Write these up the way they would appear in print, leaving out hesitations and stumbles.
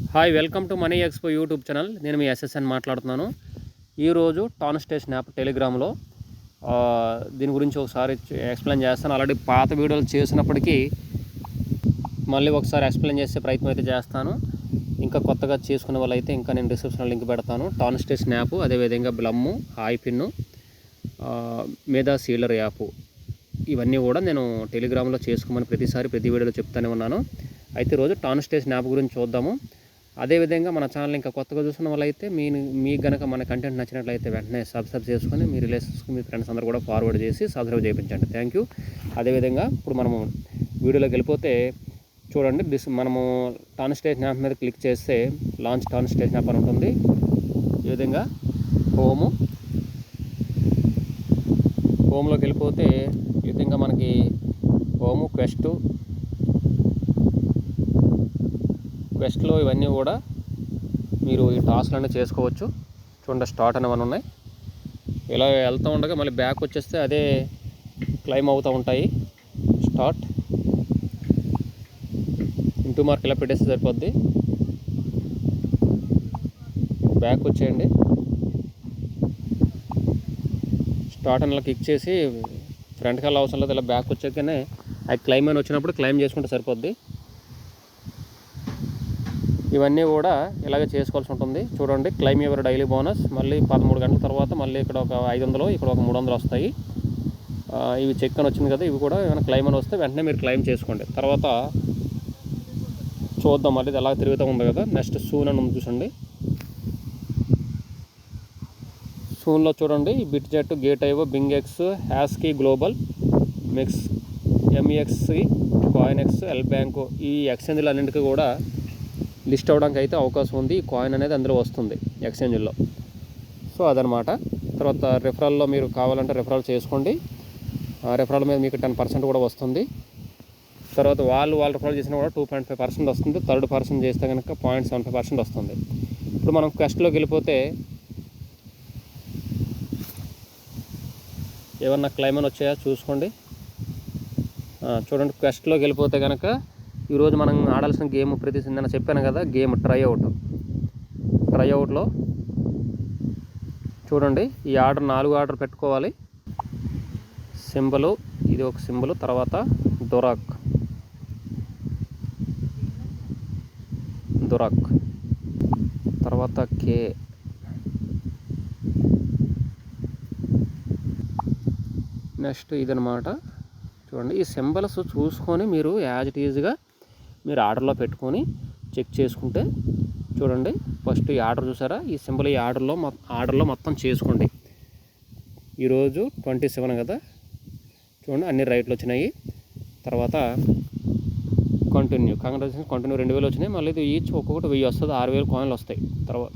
Hi, welcome to money expo YouTube channel. నేను మీ SSN మాట్లాడుతున్నాను. ఈరోజు టాన్స్టేషన్ యాప్ టెలిగ్రామ్లో దీని గురించి ఒకసారి ఎక్స్ప్లెయిన్ చేస్తాను. ఆల్రెడీ పాత వీడియోలు చేసినప్పటికీ మళ్ళీ ఒకసారి ఎక్స్ప్లెయిన్ చేసే ప్రయత్నం అయితే చేస్తాను. ఇంకా కొత్తగా చేసుకునే వాళ్ళు అయితే ఇంకా నేను డిస్క్రిప్షన్లో లింక్ పెడతాను. టాన్స్టేషన్ యాప్, అదేవిధంగా బ్లమ్, హాయ్ పిన్, మేధా సీలర్ యాప్, ఇవన్నీ కూడా నేను టెలిగ్రామ్లో చేసుకోమని ప్రతి వీడియోలో చెప్తానే ఉన్నాను. అయితే ఈరోజు టాన్స్టేషన్ యాప్ గురించి చూద్దాము. అదేవిధంగా మన ఛానల్ ఇంకా కొత్తగా చూస్తున్న వాళ్ళైతే మీకు కనుక మన కంటెంట్ నచ్చినట్లయితే వెంటనే సబ్స్క్రైబ్ చేసుకొని మీ రిలేషన్స్కి, మీ ఫ్రెండ్స్ అందరూ కూడా ఫార్వర్డ్ చేసి సబ్స్క్రైబ్ చేయించండి. Thank you. అదేవిధంగా ఇప్పుడు మనము వీడియోలోకి వెళ్ళిపోతే చూడండి, మనము టాన్స్టేషన్ యాప్ మీద క్లిక్ చేస్తే లాంచ్ టాన్స్టేషన్ యాప్ అని ఉంటుంది. ఈ విధంగా హోమ్లోకి వెళ్ళిపోతే ఈ విధంగా మనకి క్వెస్ట్లో ఇవన్నీ కూడా మీరు ఈ టాస్క్లన్నీ చేసుకోవచ్చు. చూడండి, స్టార్ట్ అనేవన్నీ ఉన్నాయి. ఇలా వెళ్తూ ఉండగా మళ్ళీ బ్యాక్ వచ్చేస్తే అదే క్లైమ్ అవుతూ ఉంటాయి. స్టార్ట్ ఇంటూ మార్క్ ఇలా పెట్టేస్తే సరిపోద్ది. బ్యాక్ వచ్చేయండి. స్టార్ట్ అని ఇలా క్లిక్ చేసి ఫ్రంట్కి వెళ్ళి అవసరం లేదు. ఇలా బ్యాక్ వచ్చాకనే అది క్లైమ్ అని వచ్చినప్పుడు క్లైమ్ చేసుకుంటే సరిపోద్ది. ఇవన్నీ కూడా ఇలాగే చేసుకోవాల్సి ఉంటుంది. చూడండి, క్లైమ్ యువర్ డైలీ బోనస్. మళ్ళీ 13 గంటల తర్వాత మళ్ళీ ఇక్కడ ఒక 500, ఇక్కడ ఒక 300 వస్తాయి. ఇవి చెక్ అని వచ్చింది కదా, ఇవి కూడా ఏమైనా క్లైమ్ అని వస్తే వెంటనే మీరు క్లైమ్ చేసుకోండి. తర్వాత చూద్దాం మళ్ళీ ఎలా తిరుగుతూ ఉంది కదా. నెక్స్ట్ సూన్ అని ఉంది చూడండి. సూన్లో చూడండి, Bitget, Gate IO, BingX, HashKey global, mix, MEXC, CoinEx, LBank, ఈ ఎక్స్చేంజ్లు అన్నింటికి కూడా లిస్ట్ అవ్వడానికి అయితే అవకాశం ఉంది. ఈ కాయిన్ అనేది అందులో వస్తుంది ఎక్స్చేంజ్లో. సో అదనమాట. తర్వాత రెఫరల్లో మీరు కావాలంటే రెఫరల్ చేసుకోండి. రెఫరల్ మీద మీకు 10% కూడా వస్తుంది. తర్వాత వాళ్ళు రెఫరల్ చేసినా కూడా 2.5% వస్తుంది. థర్డ్ పర్సన్ చేస్తే కనుక 0.75% వస్తుంది. ఇప్పుడు మనం క్వెస్ట్లోకి వెళ్ళిపోతే ఏమన్నా క్లైమ్ అని వచ్చాయా చూసుకోండి. చూడండి, క్వెస్ట్లోకి వెళ్ళిపోతే కనుక ఈరోజు మనం ఆడాల్సిన గేమ్ నేను చెప్పాను కదా, గేమ్ ట్రైఅవుట్లో చూడండి, ఈ ఆర్డర్ 4 ఆర్డర్ పెట్టుకోవాలి. సింబలు, ఇది ఒక సింబలు, తర్వాత దురాక్, తర్వాత కే, నెక్స్ట్ ఇదనమాట. చూడండి, ఈ సింబల్స్ చూసుకొని మీరు యాజ్ ఇట్ ఈజ్గా మీరు ఆర్డర్లో పెట్టుకొని చెక్ చేసుకుంటే, చూడండి ఫస్ట్ ఈ ఆర్డర్ చూసారా, ఈ సింబల్ ఈ ఆర్డర్లో మొత్తం చేసుకోండి. ఈరోజు 27 కదా, చూడండి అన్ని రైట్లు వచ్చినాయి. తర్వాత కంటిన్యూ, కంగ్రాచులేషన్స్, కంటిన్యూ 2000 వచ్చినాయి. మళ్ళీ ఇది ఈచ్ ఒక్కొక్కటి 1000 వస్తుంది, 6000 కాయిన్లు వస్తాయి. తర్వాత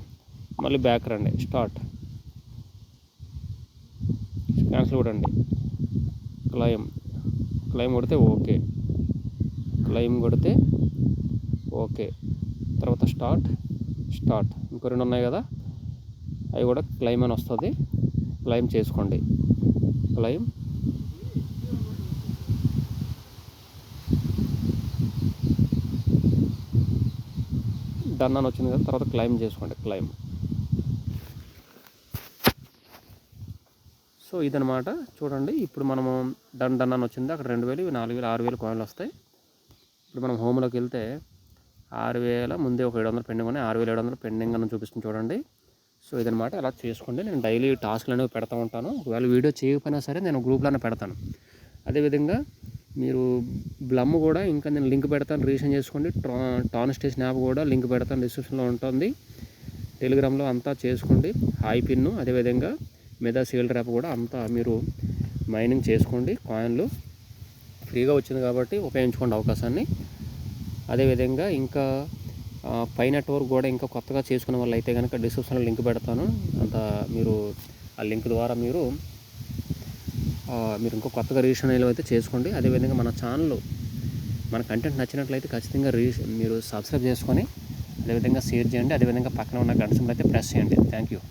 మళ్ళీ బ్యాక్ రండి, స్టార్ట్, క్యాన్సిల్ కొట్టండి, క్లైమ్ కొడితే ఓకే, క్లైమ్ కొడితే ఓకే. తర్వాత స్టార్ట్, ఇంకో 2 ఉన్నాయి కదా, అవి కూడా క్లైమ్ అని వస్తుంది. క్లైమ్ చేసుకోండి. క్లైమ్, డన్ అని వచ్చింది కదా, తర్వాత క్లైమ్ చేసుకోండి. సో ఇదనమాట. చూడండి, ఇప్పుడు మనము డన్ అని వచ్చింది. అక్కడ 2000, 4000, 6000 కాయిన్లు వస్తాయి. ఇప్పుడు మనం హోమ్లోకి వెళ్తే 6000 ముందే ఒక 700 పెండింగ్ ఉన్నాయి, 6700 పెండింగ్ అని చూపిస్తుంది చూడండి. సో ఇదనమాట, అలా చేసుకోండి. నేను డైలీ టాస్క్లు అనేవి పెడతా ఉంటాను. ఒకవేళ వీడియో చేయకపోయినా సరే నేను గ్రూప్లోనే పెడతాను. అదేవిధంగా మీరు బ్లమ్ కూడా ఇంకా నేను లింక్ పెడతాను, రిజిస్టర్ చేసుకోండి. టాన్స్టేషన్ యాప్ కూడా లింక్ పెడతాను, డిస్క్రిప్షన్లో ఉంటుంది. టెలిగ్రామ్లో అంతా చేసుకోండి. హాయ్ పిన్, అదేవిధంగా మేధా సీలర్ యాప్ కూడా అంతా మీరు మైనింగ్ చేసుకోండి. కాయిన్లు ఫ్రీగా వచ్చింది కాబట్టి ఉపయోగించుకోండి అవకాశాన్ని. అదేవిధంగా ఇంకా పై నెట్వర్క్ కూడా ఇంకా కొత్తగా చేసుకునే వాళ్ళు అయితే కనుక డిస్క్రిప్షన్లో లింక్ పెడతాను. మీరు ఆ లింక్ ద్వారా మీరు ఇంకో కొత్తగా రిజిస్ట్రేషన్ అయితే చేసుకోండి. అదేవిధంగా మన ఛానల్, మన కంటెంట్ నచ్చినట్లయితే ఖచ్చితంగా మీరు సబ్స్క్రైబ్ చేసుకొని అదేవిధంగా షేర్ చేయండి. అదేవిధంగా పక్కన ఉన్న గంట సింబల్ అయితే ప్రెస్ చేయండి. Thank you.